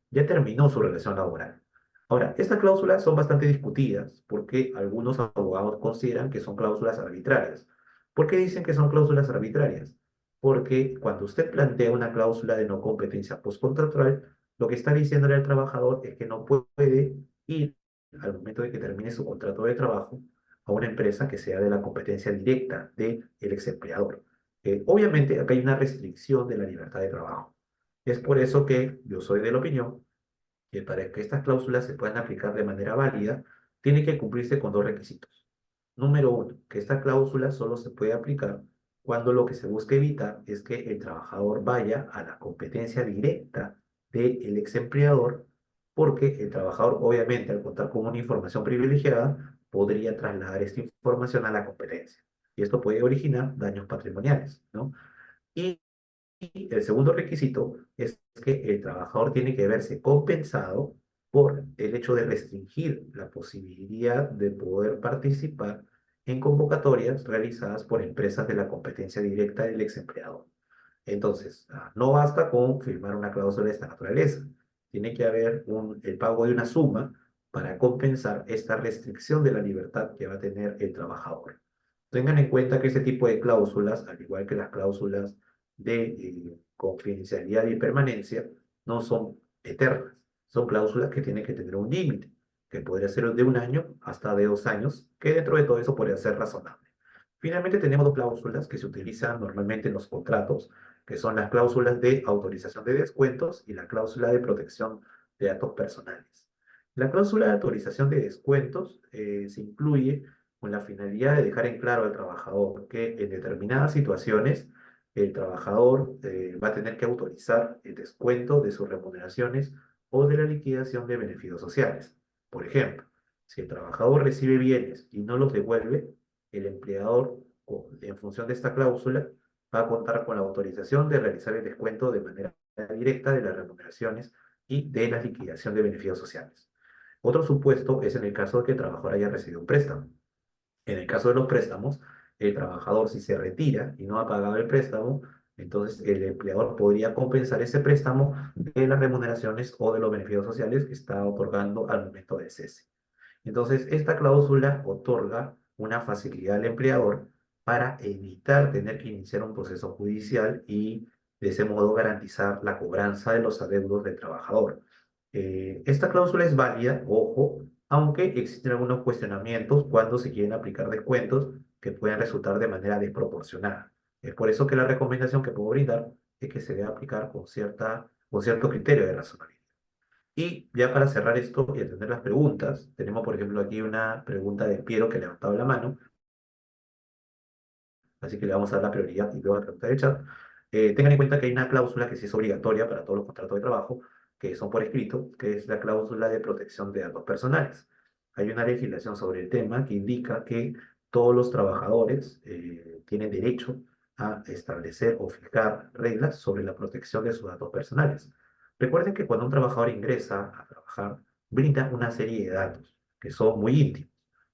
ya terminó su relación laboral. Ahora, estas cláusulas son bastante discutidas porque algunos abogados consideran que son cláusulas arbitrarias. ¿Por qué dicen que son cláusulas arbitrarias? Porque cuando usted plantea una cláusula de no competencia postcontractual, lo que está diciéndole al trabajador es que no puede ir al momento de que termine su contrato de trabajo a una empresa que sea de la competencia directa del ex empleador. Obviamente, acá hay una restricción de la libertad de trabajo. Es por eso que yo soy de la opinión que para que estas cláusulas se puedan aplicar de manera válida, tiene que cumplirse con dos requisitos. Número uno, que esta cláusula solo se puede aplicar cuando lo que se busca evitar es que el trabajador vaya a la competencia directa del ex empleador, porque el trabajador, obviamente, al contar con una información privilegiada, podría trasladar esta información a la competencia. Y esto puede originar daños patrimoniales, ¿no? Y y el segundo requisito es que el trabajador tiene que verse compensado por el hecho de restringir la posibilidad de poder participar en convocatorias realizadas por empresas de la competencia directa del ex empleador. Entonces, no basta con firmar una cláusula de esta naturaleza. Tiene que haber el pago de una suma para compensar esta restricción de la libertad que va a tener el trabajador. Tengan en cuenta que este tipo de cláusulas, al igual que las cláusulas de confidencialidad y permanencia, no son eternas. Son cláusulas que tienen que tener un límite, que podría ser de un año hasta de 2 años, que dentro de todo eso podría ser razonable. Finalmente, tenemos dos cláusulas que se utilizan normalmente en los contratos, que son las cláusulas de autorización de descuentos y la cláusula de protección de datos personales. La cláusula de autorización de descuentos se incluye con la finalidad de dejar en claro al trabajador que en determinadas situaciones el trabajador va a tener que autorizar el descuento de sus remuneraciones o de la liquidación de beneficios sociales. Por ejemplo, si el trabajador recibe bienes y no los devuelve, el empleador, en función de esta cláusula, va a contar con la autorización de realizar el descuento de manera directa de las remuneraciones y de la liquidación de beneficios sociales. Otro supuesto es en el caso de que el trabajador haya recibido un préstamo. En el caso de los préstamos, el trabajador si se retira y no ha pagado el préstamo, entonces el empleador podría compensar ese préstamo de las remuneraciones o de los beneficios sociales que está otorgando al momento del cese. Entonces, esta cláusula otorga una facilidad al empleador para evitar tener que iniciar un proceso judicial y de ese modo garantizar la cobranza de los adeudos del trabajador. Esta cláusula es válida, ojo, aunque existen algunos cuestionamientos cuando se quieren aplicar descuentos que pueden resultar de manera desproporcionada. Es por eso que la recomendación que puedo brindar es que se debe aplicar con cierto criterio de razonabilidad. Y ya para cerrar esto y atender las preguntas, tenemos por ejemplo aquí una pregunta de Piero que ha levantado la mano, así que le vamos a dar la prioridad y luego a la pregunta de chat. Tengan en cuenta que hay una cláusula que sí es obligatoria para todos los contratos de trabajo, que son por escrito, que es la cláusula de protección de datos personales. Hay una legislación sobre el tema que indica que todos los trabajadores tienen derecho a establecer o fijar reglas sobre la protección de sus datos personales. Recuerden que cuando un trabajador ingresa a trabajar, brinda una serie de datos que son muy íntimos.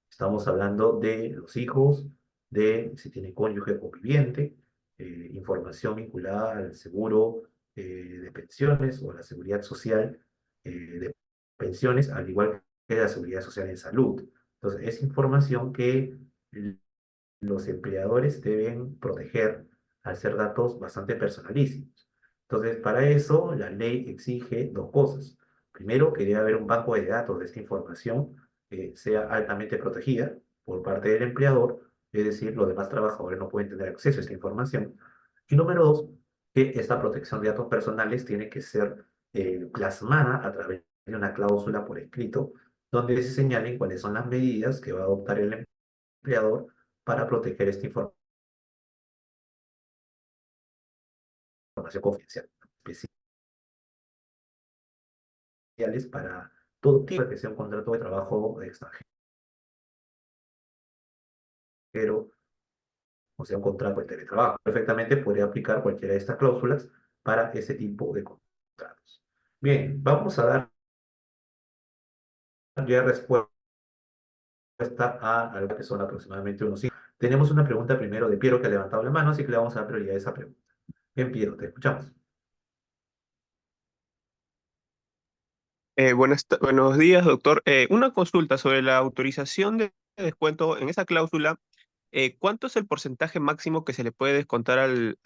Estamos hablando de los hijos, de si tiene cónyuge o viviente, información vinculada al seguro de pensiones o a la seguridad social de pensiones, al igual que la seguridad social en salud. Entonces, es información que los empleadores deben proteger al ser datos bastante personalísimos. Entonces, para eso, la ley exige dos cosas. Primero, que debe haber un banco de datos de esta información que sea altamente protegida por parte del empleador, es decir, los demás trabajadores no pueden tener acceso a esta información. Y número dos, que esta protección de datos personales tiene que ser plasmada a través de una cláusula por escrito, donde se señalen cuáles son las medidas que va a adoptar el empleador para proteger esta información confidencial, especiales para todo tipo de que sea un contrato de trabajo extranjero, o sea, un contrato de teletrabajo. Perfectamente podría aplicar cualquiera de estas cláusulas para ese tipo de contratos. Bien, vamos a dar ya respuesta a algo que son aproximadamente unos 5. Tenemos una pregunta primero de Piero que ha levantado la mano, así que le vamos a dar prioridad a esa pregunta. Bien, Piero, te escuchamos. Buenos días, doctor. Una consulta sobre la autorización de descuento en esa cláusula. ¿Cuánto es el porcentaje máximo que se le puede descontar al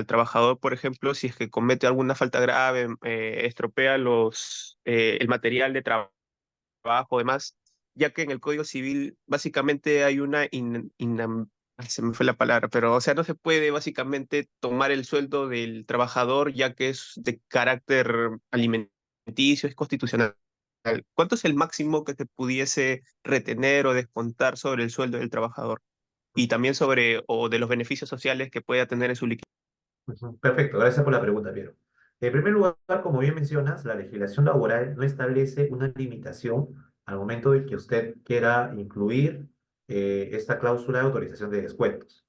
trabajador, por ejemplo, si es que comete alguna falta grave, estropea el material de trabajo, demás, ya que en el Código Civil básicamente hay ay, se me fue la palabra, pero o sea, no se puede básicamente tomar el sueldo del trabajador ya que es de carácter alimenticio, es constitucional. ¿Cuánto es el máximo que se pudiese retener o descontar sobre el sueldo del trabajador? Y también sobre, o de los beneficios sociales que pueda tener en su liquidación. Ujú. Perfecto, gracias por la pregunta, Piero. En primer lugar, como bien mencionas, la legislación laboral no establece una limitación al momento de que usted quiera incluir esta cláusula de autorización de descuentos.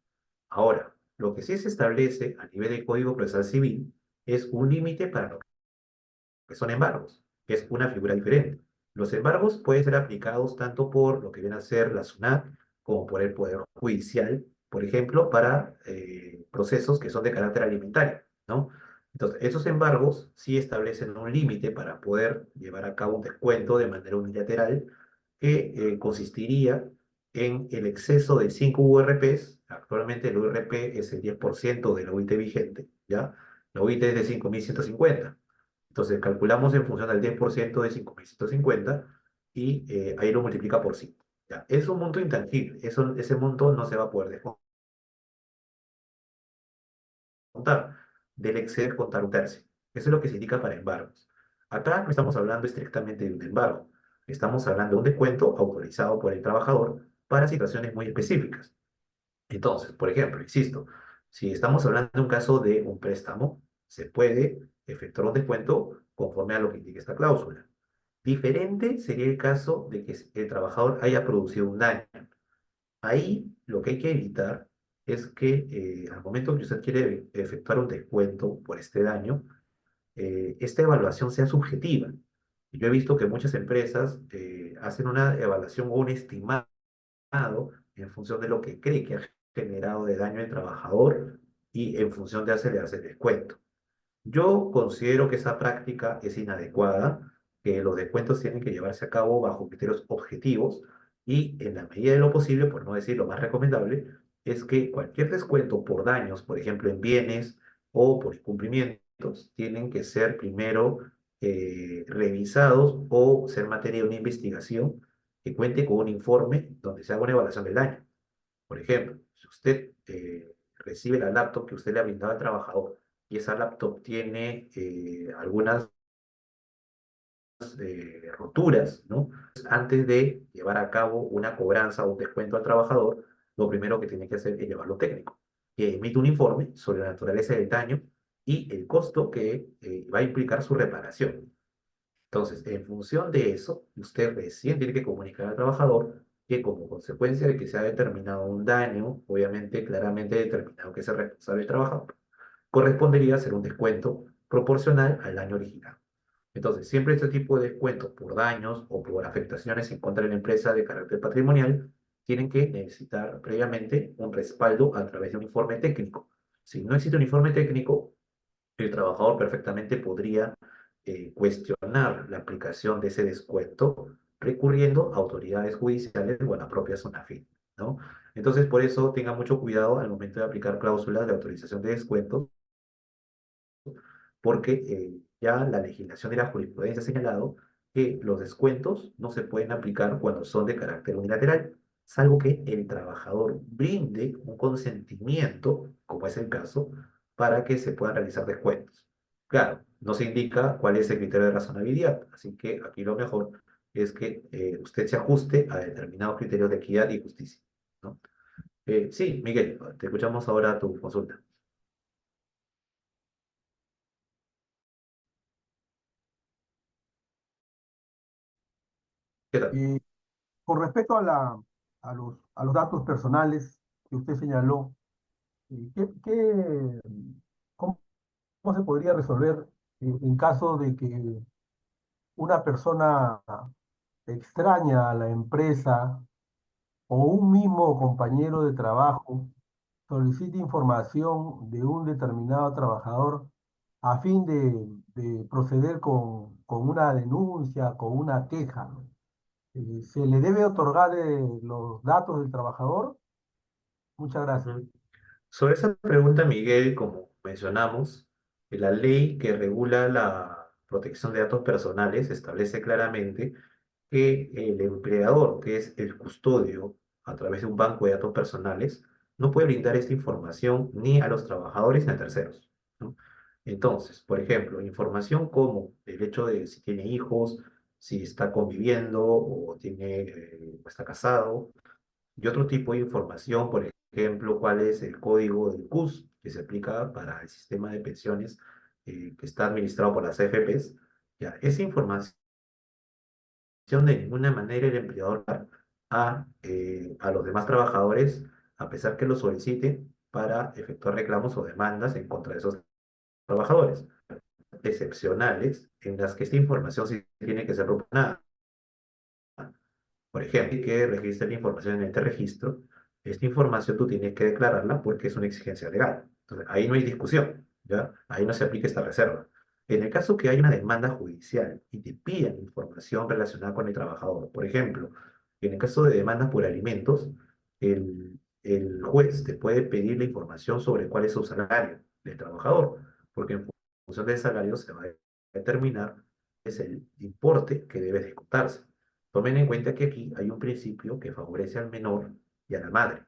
Ahora, lo que sí se establece a nivel del Código Procesal Civil es un límite para lo que son embargos, que es una figura diferente. Los embargos pueden ser aplicados tanto por lo que viene a ser la SUNAT como por el Poder Judicial, por ejemplo, para procesos que son de carácter alimentario, ¿no? Entonces, esos embargos sí establecen un límite para poder llevar a cabo un descuento de manera unilateral que consistiría en el exceso de 5 URPs. Actualmente el URP es el 10% de la UIT vigente, ¿ya? La UIT es de 5.150. Entonces calculamos en función del 10% de 5.150 y ahí lo multiplica por 5. ¿Ya? Es un monto intangible, ese monto no se va a poder descontar. Del exceder contar un tercio. Eso es lo que se indica para embargos. Acá no estamos hablando estrictamente de un embargo, estamos hablando de un descuento autorizado por el trabajador para situaciones muy específicas. Entonces, por ejemplo, insisto, si estamos hablando de un caso de un préstamo, se puede efectuar un descuento conforme a lo que indica esta cláusula. Diferente sería el caso de que el trabajador haya producido un daño. Ahí lo que hay que evitar es que al momento que usted quiere efectuar un descuento por este daño, esta evaluación sea subjetiva. Yo he visto que muchas empresas hacen una evaluación o un estimado en función de lo que cree que ha generado de daño el trabajador y en función de hacerle descuento. Yo considero que esa práctica es inadecuada, que los descuentos tienen que llevarse a cabo bajo criterios objetivos y en la medida de lo posible, por no decir lo más recomendable, es que cualquier descuento por daños, por ejemplo en bienes o por incumplimientos, tienen que ser primero revisados o ser materia de una investigación que cuente con un informe donde se haga una evaluación del daño. Por ejemplo, si usted recibe la laptop que usted le ha brindado al trabajador y esa laptop tiene algunas roturas, ¿no? Antes de llevar a cabo una cobranza o un descuento al trabajador, lo primero que tiene que hacer es llevarlo técnico, que emite un informe sobre la naturaleza del daño y el costo que va a implicar su reparación. Entonces, en función de eso, usted recién tiene que comunicar al trabajador que como consecuencia de que se ha determinado un daño, obviamente claramente determinado que es el responsable del trabajador, correspondería hacer un descuento proporcional al daño original. Entonces, siempre este tipo de descuentos por daños o por afectaciones en contra de la empresa de carácter patrimonial tienen que necesitar previamente un respaldo a través de un informe técnico. Si no existe un informe técnico, el trabajador perfectamente podría cuestionar la aplicación de ese descuento recurriendo a autoridades judiciales o a la propia zona FIN, ¿no? Entonces, por eso tenga mucho cuidado al momento de aplicar cláusulas de autorización de descuento, porque ya la legislación y la jurisprudencia ha señalado que los descuentos no se pueden aplicar cuando son de carácter unilateral, salvo que el trabajador brinde un consentimiento, como es el caso, para que se puedan realizar descuentos. Claro, no se indica cuál es el criterio de razonabilidad, así que aquí lo mejor es que usted se ajuste a determinados criterios de equidad y justicia, ¿no? Sí, Miguel, te escuchamos ahora tu consulta. ¿Qué tal? Eh, con respecto a a los datos personales que usted señaló, cómo, cómo se podría resolver en caso de que una persona extraña a la empresa o un mismo compañero de trabajo solicite información de un determinado trabajador a fin de proceder con una denuncia, con una queja? ¿Se le debe otorgar los datos del trabajador? Muchas gracias. Ujú. Sobre esa pregunta, Miguel, como mencionamos, la ley que regula la protección de datos personales establece claramente que el empleador, que es el custodio a través de un banco de datos personales, no puede brindar esta información ni a los trabajadores ni a terceros, ¿no? Entonces, por ejemplo, información como el hecho de si tiene hijos, si está conviviendo o o está casado, y otro tipo de información, por ejemplo, cuál es el código del CUS que se aplica para el sistema de pensiones que está administrado por las AFPs. Ya, esa información de ninguna manera el empleador va a los demás trabajadores, a pesar que lo soliciten, para efectuar reclamos o demandas en contra de esos trabajadores. Excepcionales en las que esta información sí tiene que ser proporcionada. Por ejemplo, que registre la información en este registro, esta información tú tienes que declararla porque es una exigencia legal. Entonces, ahí no hay discusión, ¿ya? Ahí no se aplica esta reserva. En el caso que hay una demanda judicial y te pidan información relacionada con el trabajador, por ejemplo, en el caso de demandas por alimentos, el juez te puede pedir la información sobre cuál es su salario del trabajador, porque en función del salario se va a determinar es el importe que debe ejecutarse. Tomen en cuenta que aquí hay un principio que favorece al menor y a la madre.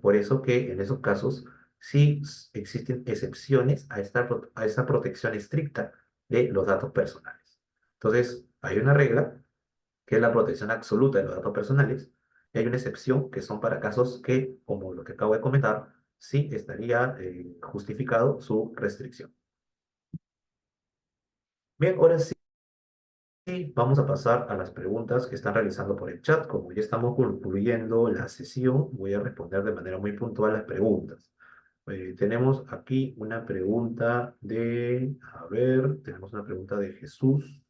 Por eso que en esos casos sí existen excepciones a esta protección estricta de los datos personales. Entonces, hay una regla que es la protección absoluta de los datos personales y hay una excepción que son para casos que, como lo que acabo de comentar, sí estaría justificado su restricción. Bien, ahora sí. Y vamos a pasar a las preguntas que están realizando por el chat. Como ya estamos concluyendo la sesión, voy a responder de manera muy puntual las preguntas. Tenemos aquí una pregunta tenemos una pregunta de Jesús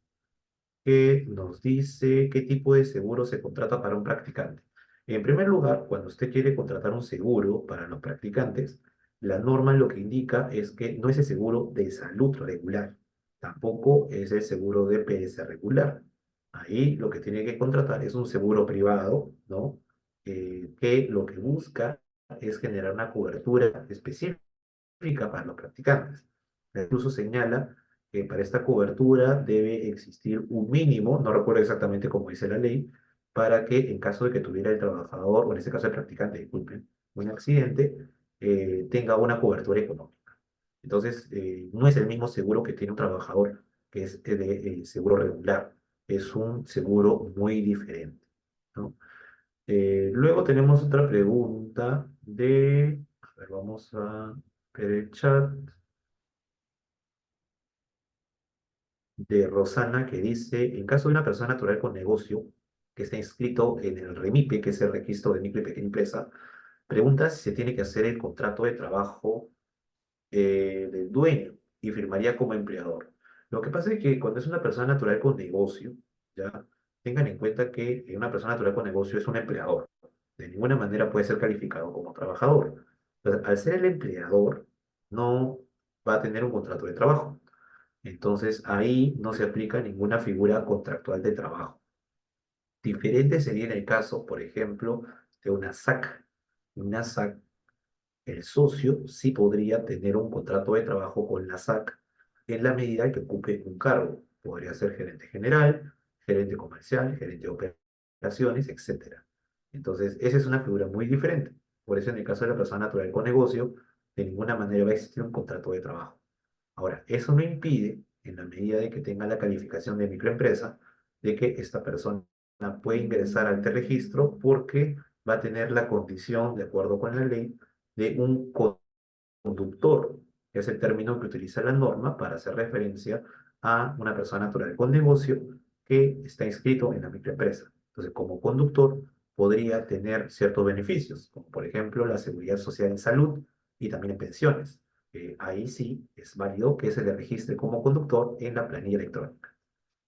que nos dice qué tipo de seguro se contrata para un practicante. En primer lugar, cuando usted quiere contratar un seguro para los practicantes, la norma lo que indica es que no es el seguro de salud regular, tampoco es el seguro de PS regular. Ahí lo que tiene que contratar es un seguro privado, ¿no? Que lo que busca es generar una cobertura específica para los practicantes. Incluso señala que para esta cobertura debe existir un mínimo, no recuerdo exactamente cómo dice la ley, para que en caso de que tuviera el trabajador, o en este caso el practicante, disculpen, un accidente, tenga una cobertura económica. Entonces, no es el mismo seguro que tiene un trabajador que es de seguro regular, es un seguro muy diferente, ¿no? Luego tenemos otra pregunta a ver, vamos a ver el chat, de Rosana que dice, en caso de una persona natural con negocio que está inscrito en el REMIPE, que es el registro de micro y pequeña empresa, pregunta si se tiene que hacer el contrato de trabajo del dueño y firmaría como empleador. Lo que pasa es que cuando es una persona natural con negocio, ya tengan en cuenta que una persona natural con negocio es un empleador. De ninguna manera puede ser calificado como trabajador. Entonces, al ser el empleador, no va a tener un contrato de trabajo. Entonces, ahí no se aplica ninguna figura contractual de trabajo. Diferente sería en el caso, por ejemplo, de una SAC. Una SAC, el socio sí podría tener un contrato de trabajo con la SAC en la medida que ocupe un cargo. Podría ser gerente general, gerente comercial, gerente de operaciones, etcétera. Entonces, esa es una figura muy diferente. Por eso, en el caso de la persona natural con negocio, de ninguna manera va a existir un contrato de trabajo. Ahora, eso no impide, en la medida de que tenga la calificación de microempresa, de que esta persona puede ingresar a este registro porque va a tener la condición, de acuerdo con la ley, de un conductor, que es el término que utiliza la norma para hacer referencia a una persona natural con negocio que está inscrito en la microempresa. Entonces, como conductor, podría tener ciertos beneficios, como por ejemplo la seguridad social en salud y también en pensiones. Ahí sí es válido que se le registre como conductor en la planilla electrónica.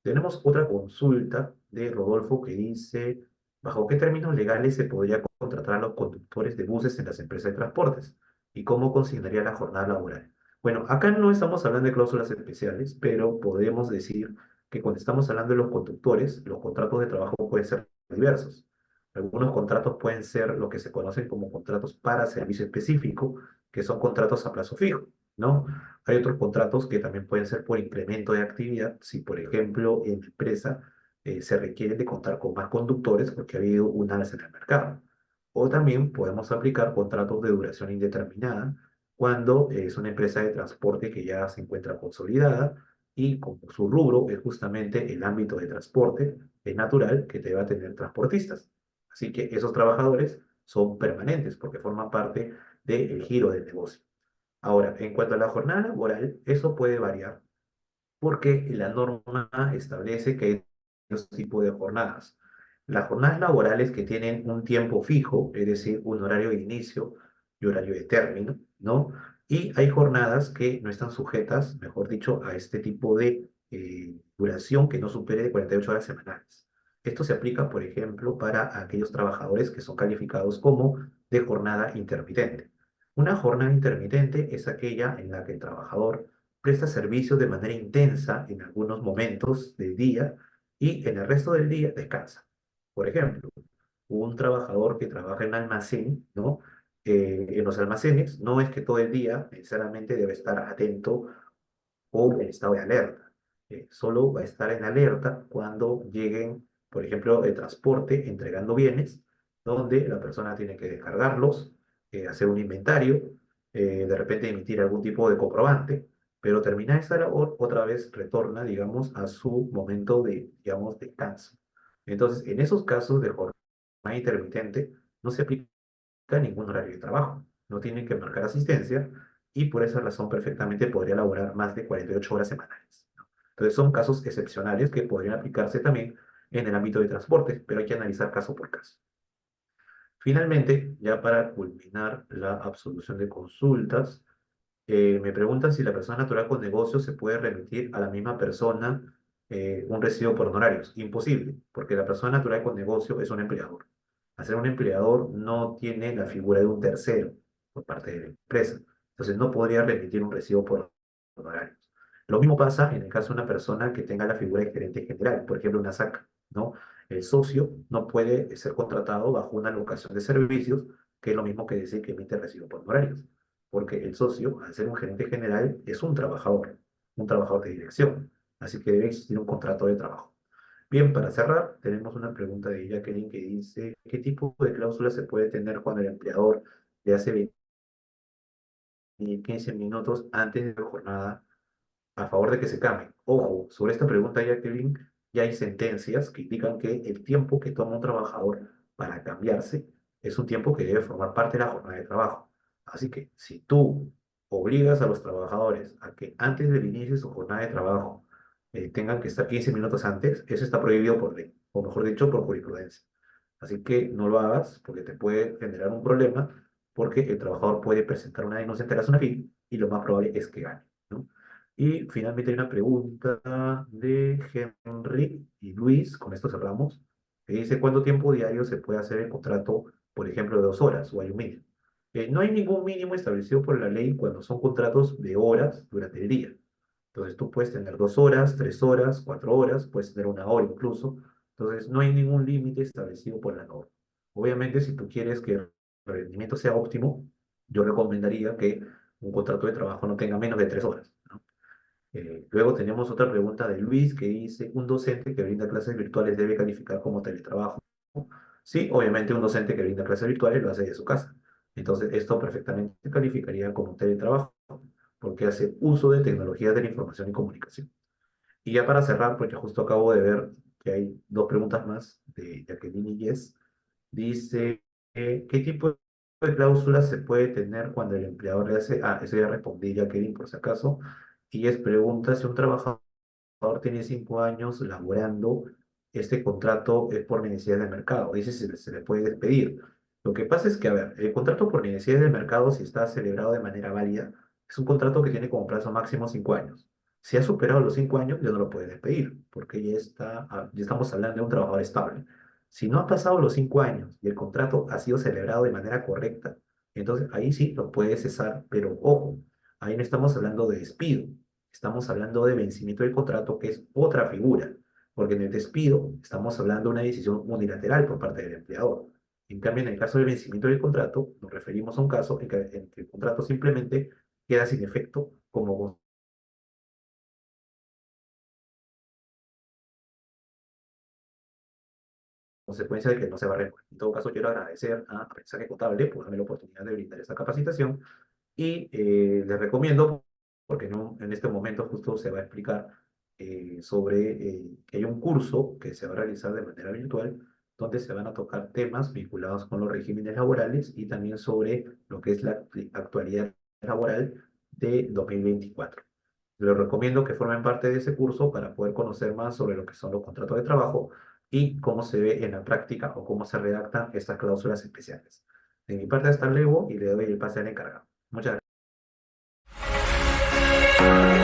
Tenemos otra consulta de Rodolfo que dice, ¿bajo qué términos legales se podría contratar a los conductores de buses en las empresas de transportes? ¿Y cómo consignaría la jornada laboral? Bueno, acá no estamos hablando de cláusulas especiales, pero podemos decir que cuando estamos hablando de los conductores, los contratos de trabajo pueden ser diversos. Algunos contratos pueden ser lo que se conocen como contratos para servicio específico, que son contratos a plazo fijo, ¿no? Hay otros contratos que también pueden ser por incremento de actividad, si por ejemplo en la empresa se requiere de contar con más conductores porque ha habido un alza en el mercado. O también podemos aplicar contratos de duración indeterminada cuando es una empresa de transporte que ya se encuentra consolidada y como su rubro es justamente el ámbito de transporte, es natural que deba tener transportistas. Así que esos trabajadores son permanentes porque forman parte del giro del negocio. Ahora, en cuanto a la jornada laboral, eso puede variar porque la norma establece que hay dos tipos de jornadas. Las jornadas laborales que tienen un tiempo fijo, es decir, un horario de inicio y horario de término, ¿no? Y hay jornadas que no están sujetas, mejor dicho, a este tipo de duración que no supere de 48 horas semanales. Esto se aplica, por ejemplo, para aquellos trabajadores que son calificados como de jornada intermitente. Una jornada intermitente es aquella en la que el trabajador presta servicio de manera intensa en algunos momentos del día y en el resto del día descansa. Por ejemplo, un trabajador que trabaja en un almacén, ¿no? En los almacenes no es que todo el día necesariamente debe estar atento o en estado de alerta. Solo va a estar en alerta cuando lleguen, por ejemplo, el transporte entregando bienes, donde la persona tiene que descargarlos, hacer un inventario, de repente emitir algún tipo de comprobante, pero termina esa labor, otra vez retorna, digamos, a su momento de, digamos, descanso. Entonces, en esos casos de jornada intermitente, no se aplica ningún horario de trabajo, no tienen que marcar asistencia y por esa razón perfectamente podría laborar más de 48 horas semanales, ¿no? Entonces son casos excepcionales que podrían aplicarse también en el ámbito de transporte, pero hay que analizar caso por caso. Finalmente, ya para culminar la absolución de consultas, me preguntan si la persona natural con negocio se puede remitir a la misma persona un recibo por honorarios. Imposible, porque la persona natural con negocio es un empleador. Al ser un empleador no tiene la figura de un tercero por parte de la empresa. Entonces no podría remitir un recibo por honorarios. Lo mismo pasa en el caso de una persona que tenga la figura de gerente general, por ejemplo, una SAC, ¿no? El socio no puede ser contratado bajo una locación de servicios, que es lo mismo que decir que emite recibo por honorarios porque el socio, al ser un gerente general, es un trabajador de dirección, así que debe existir un contrato de trabajo. Bien, para cerrar, tenemos una pregunta de Jacqueline que dice, ¿qué tipo de cláusula se puede tener cuando el empleador le hace venir 15 minutos antes de la jornada a favor de que se cambien? Ojo, sobre esta pregunta, Jacqueline, ya hay sentencias que indican que el tiempo que toma un trabajador para cambiarse es un tiempo que debe formar parte de la jornada de trabajo. Así que si tú obligas a los trabajadores a que antes del inicio de su jornada de trabajo tengan que estar 15 minutos antes, eso está prohibido por ley, o mejor dicho, por jurisprudencia. Así que no lo hagas porque te puede generar un problema, porque el trabajador puede presentar una denuncia ante la SUNAFIL y lo más probable es que gane, ¿no? Y finalmente hay una pregunta de Henry y Luis, con esto cerramos, que dice, ¿cuánto tiempo diario se puede hacer el contrato, por ejemplo, de 2 horas o hay un mínimo? No hay ningún mínimo establecido por la ley cuando son contratos de horas durante el día. Entonces tú puedes tener 2 horas, 3 horas, 4 horas, puedes tener una hora incluso. Entonces no hay ningún límite establecido por la norma. Obviamente, si tú quieres que el rendimiento sea óptimo, yo recomendaría que un contrato de trabajo no tenga menos de 3 horas, ¿no? Luego tenemos otra pregunta de Luis que dice, ¿un docente que brinda clases virtuales debe calificar como teletrabajo? Sí, obviamente un docente que brinda clases virtuales lo hace de su casa. Entonces, esto perfectamente calificaría como teletrabajo, porque hace uso de tecnologías de la información y comunicación. Y ya para cerrar, porque justo acabo de ver que hay dos preguntas más de Jacqueline y Jess, dice, ¿qué tipo de cláusulas se puede tener cuando el empleador le hace, eso ya respondí Jacqueline por si acaso, y es pregunta si un trabajador tiene 5 años laborando, este contrato es por necesidad de mercado, dice si se le puede despedir. Lo que pasa es que, a ver, el contrato por necesidad de mercado, si está celebrado de manera válida, es un contrato que tiene como plazo máximo 5 años. Si ha superado los 5 años, ya no lo puede despedir, porque ya está, ya estamos hablando de un trabajador estable. Si no ha pasado los 5 años y el contrato ha sido celebrado de manera correcta, entonces ahí sí lo puede cesar, pero ojo, ahí no estamos hablando de despido, estamos hablando de vencimiento del contrato, que es otra figura. porque en el despido estamos hablando de una decisión unilateral por parte del empleador. En cambio, en el caso del vencimiento del contrato, nos referimos a un caso en que el contrato simplemente queda sin efecto como consecuencia de que no se va a renovar. En todo caso, quiero agradecer a Aprendizaje Contable por darme la oportunidad de brindar esta capacitación y les recomiendo, porque no, en este momento justo se va a explicar sobre que hay un curso que se va a realizar de manera virtual, donde se van a tocar temas vinculados con los regímenes laborales y también sobre lo que es la actualidad laboral de 2024. Les recomiendo que formen parte de ese curso para poder conocer más sobre lo que son los contratos de trabajo y cómo se ve en la práctica o cómo se redactan estas cláusulas especiales. De mi parte, hasta luego y le doy el pase al encargado. Muchas gracias.